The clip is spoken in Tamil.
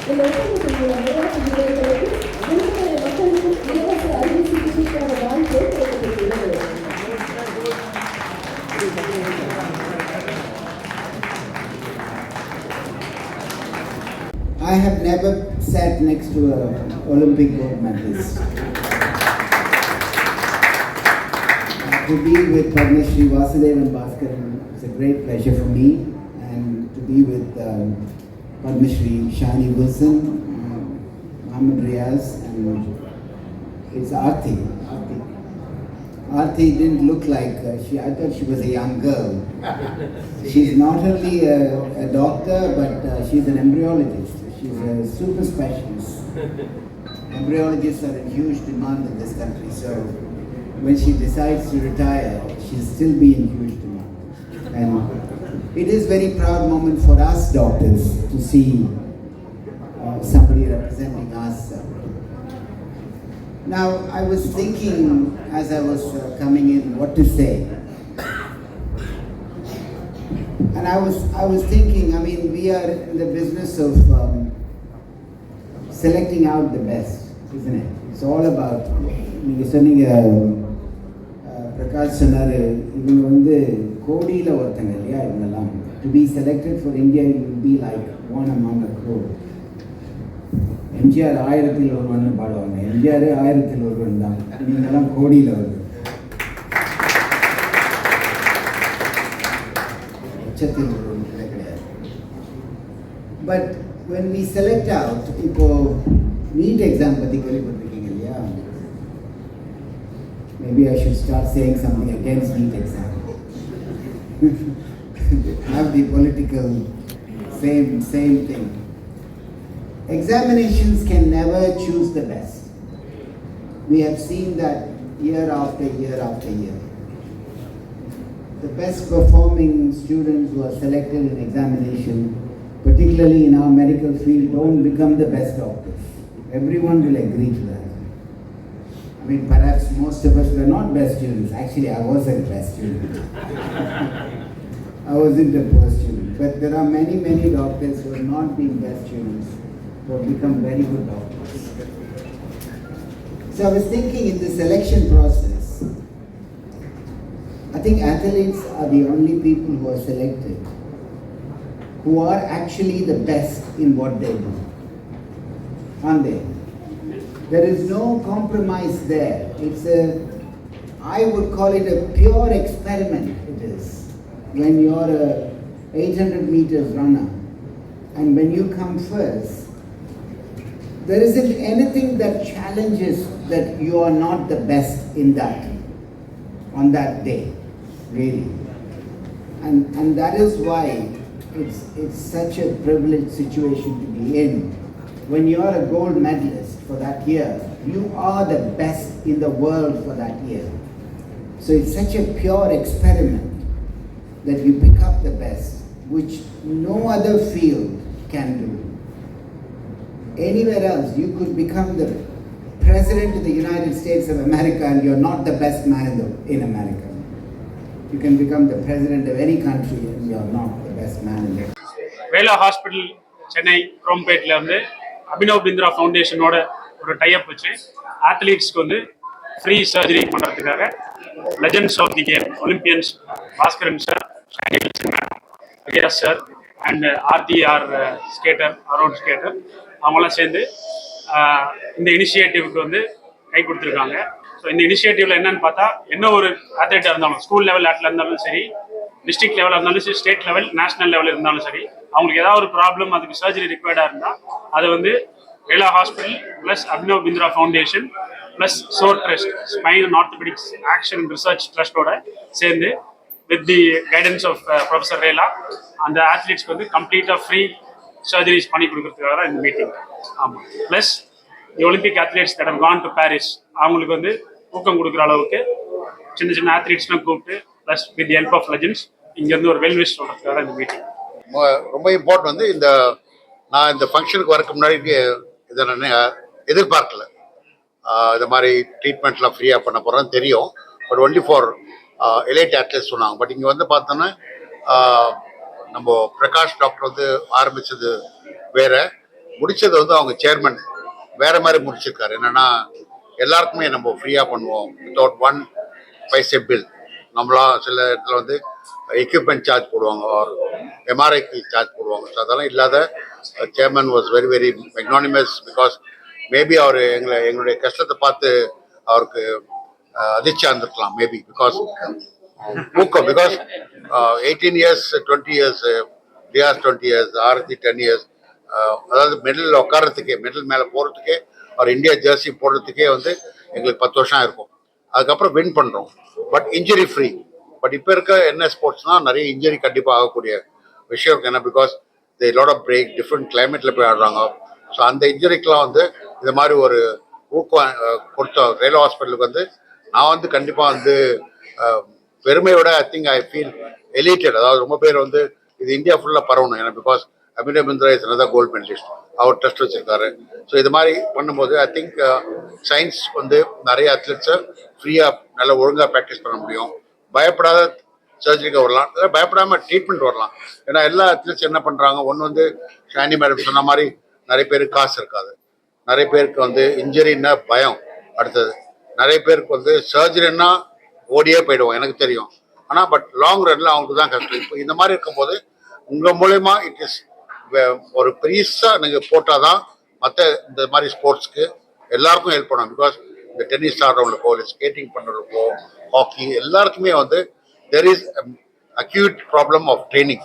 I have never sat next to an Olympic gold medalist. To be with Padma Shri Vasudevan Bhaskaran is a great pleasure for me, and to be with Padma Shri Shani Wilson, Mohammed Riaz, and it's Aarti. Aarti didn't look like, I thought she was a young girl. She's not only a doctor, but she's an embryologist. She's a super specialist. Embryologists are in huge demand in this country, so when she decides to retire, she'll still be in huge demand. And it is a very proud moment for us doctors to see somebody representing us. Now, I was thinking as I was coming in what to say. And I was thinking, I mean, we are in the business of selecting out the best, isn't it? It's all about, Prakash சொன்னாரு இவங்க வந்து கோடியில் ஒருத்தங்க இல்லையா இவங்கெல்லாம் to be selected for India you will be like one among a crore. MGR 1001 பாடுவாங்க, எம்ஜிஆர் 1001 தான், நீங்கெல்லாம் கோடியில் வருது, லட்சத்தில் ஒருவன் கிடையாது. But when we select out, இப்போ NEET exam பற்றி கேள்விப்பட்டிருக்கீங்க இல்லையா? Maybe I should start saying something against NEET exam. Have the political same thing. Examinations can never choose the best. We have seen that year after year after year. The best performing students who are selected in examination, particularly in our medical field, don't become the best doctors. Everyone will agree to that. I mean, perhaps most of us were not best students. Actually, I was a best student. I wasn't a poor student. But there are many, many doctors who have not been best students, who have become very good doctors. So I was thinking in the selection process, I think athletes are the only people who are selected who are actually the best in what they do. Aren't they? There is no compromise there. I would call it a pure experiment, it is. When you're a 800 meters runner, and when you come first, there isn't anything that challenges that you are not the best in that, on that day, really. And that is why it's such a privileged situation to be in. When you are a gold medalist for that year, you are the best in the world for that year. So it's such a pure experiment that you pick up the best, which no other field can do. Anywhere else, you could become the President of the United States of America and you're not the best man in America. You can become the President of any country and you're not the best man in there. Vela hospital Chennai குரோம்பேட்டில் வந்து அபினவ் பிந்த்ரா ஃபவுண்டேஷனோட ஒரு டைப் வச்சு ஆத்லீட்ஸ்க்கு வந்து ஃப்ரீ சர்ஜரி பண்ணுறதுக்காக legends of the game olympians Baskaran sir, Shiny Wilson madam, Riyaz sir and RTR skater, around skater, அவங்களாம் சேர்ந்து இந்த இனிஷியேட்டிவ்க்கு வந்து கை கொடுத்துருக்காங்க. ஸோ இந்த இனிஷியேட்டிவ்ல என்னன்னு பார்த்தா, என்ன ஒரு அத்லெட்டாக இருந்தாலும், ஸ்கூல் லெவல் அத்லெட் இருந்தாலும் சரி, டிஸ்ட்ரிக்ட் லெவலில் இருந்தாலும் சரி, ஸ்டேட் லெவல், நேஷனல் லெவலில் இருந்தாலும் சரி, அவங்களுக்கு ஏதாவது ஒரு ப்ராப்ளம், அதுக்கு சர்ஜரி ரிக்வயர்டாக இருந்தால் அதை வந்து Rela hospital plus Abhinav Bindra foundation plus SOAR trust, spine and orthopaedics action research ட்ரஸ்டோட சேர்ந்து with the guidance of professor Rela அந்த ஆத்லீட்ஸ்க்கு வந்து கம்ப்ளீட்டாக ஃப்ரீ சர்ஜரிஸ் பண்ணி கொடுக்கறதுக்காக தான் இந்த மீட்டிங். ஆமாம், plus the Olympic athletes that have gone to Paris அவங்களுக்கு வந்து ஊக்கம் கொடுக்குற அளவுக்கு சின்ன சின்ன ஆத்லீட்ஸ்லாம் கூப்பிட்டு plus with help of legends இங்கேருந்து ஒரு வெல்விஷ் சொல்கிறதுக்காக தான் இந்த மீட்டிங். ரொம்ப இம்பார்ட்டன்ட் வந்து நான் இந்த ஃபங்க்ஷனுக்கு வரக்கு முன்னாடி இதை நான் எதிர்பார்க்கல. இந்த மாதிரி ட்ரீட்மெண்ட்லாம் ஃப்ரீயாக பண்ண போகிறோன்னு தெரியும். But only for elite athletes சொன்னாங்க. பட் இங்கே வந்து பார்த்தோன்னா நம்ம பிரகாஷ் டாக்டர் வந்து ஆரம்பித்தது வேறு, முடிச்சது வந்து அவங்க சேர்மன் வேற மாதிரி முடிச்சிருக்காரு. என்னன்னா எல்லாருக்குமே நம்ம ஃப்ரீயா பண்ணுவோம் வித்தவுட் ஒன் பைசே பில். நம்மளா சில இடத்துல வந்து எக்யூப்மெண்ட் சார்ஜ் போடுவாங்க, ஒரு எம்ஆர்ஐக்கு சார்ஜ் போடுவாங்க. ஸோ அதெல்லாம் இல்லாத chairman was very very magnanimous. Because maybe அவர் எங்களுடைய கஷ்டத்தை பார்த்து அவருக்கு அதிர்ச்சியாக இருந்திருக்கலாம் மேபி. பிகாஸ் ஊக்கம், பிகாஸ் 18 இயர்ஸ் 20 இயர்ஸ் டிஆர்ஸ் 20 இயர்ஸ் ஆர்த்தி 10 இயர்ஸ், அதாவது மெடலில் உட்காரத்துக்கே, மெடல் மேலே போகிறதுக்கே, அவர் இந்தியா ஜெர்சி போடுறதுக்கே வந்து எங்களுக்கு 10 வருஷம் இருக்கும். அதுக்கப்புறம் வின் பண்ணுறோம், பட் இன்ஜுரி ஃப்ரீ. பட் இப்போ இருக்க என்ன ஸ்போர்ட்ஸ்னால் நிறைய இன்ஜுரி கண்டிப்பாக ஆகக்கூடிய விஷயம் இருக்கு. ஏன்னா because the lot of break, different கிளைமேட்டில் போய் ஆடுறாங்க. ஸோ அந்த இன்ஜுரிக்கெலாம் வந்து இந்த மாதிரி ஒரு ஊக்கம் கொடுத்த ரயில்வே ஹாஸ்பிட்டலுக்கு வந்து நான் வந்து கண்டிப்பாக வந்து பெருமையோட ஐ திங்க் ஐ ஃபீல் எலிட்டட். அதாவது ரொம்ப பேர் வந்து இது இந்தியா ஃபுல்லாக பரவணும். ஏன்னா because Abhinav Bindra is another gold medalist, அவர் டெஸ்ட் வச்சிருக்காரு. ஸோ இது மாதிரி பண்ணும்போது ஐ திங்க் சயின்ஸ் வந்து நிறைய அத்லெட்ஸை ஃப்ரீயாக நல்லா ஒழுங்காக ப்ராக்டிஸ் பண்ண முடியும். பயப்படாத சர்ஜரிக்கு வரலாம், பயப்படாமல் ட்ரீட்மெண்ட் வரலாம். ஏன்னா எல்லா அத்லெட்ஸ் என்ன பண்ணுறாங்க, ஒன்று வந்து ஷானி மேடம் சொன்ன மாதிரி நிறைய பேருக்கு காசு இருக்காது, நிறைய பேருக்கு வந்து இன்ஜுரின்னா பயம். அடுத்தது நிறைய பேருக்கு வந்து சர்ஜரின்னா ஓடியே போயிடுவோம், எனக்கு தெரியும். ஆனால் பட் லாங் ரன்ல அவங்களுக்கு தான் கஷ்டம். இப்போ இந்த மாதிரி இருக்கும்போது உங்கள் மூலயமா இட் இஸ் ஒரு பெருசாக நீங்கள் போட்டால் தான் மற்ற இந்த மாதிரி ஸ்போர்ட்ஸ்க்கு எல்லாருக்கும் ஹெல்ப் பண்ணும். பிகாஸ் இந்த டென்னிஸ் ஆடுறவங்களுக்கோ இல்லை ஸ்கேட்டிங் பண்ணுறவங்களுக்கோ ஹாக்கி எல்லாருக்குமே வந்து there is acute problem of training.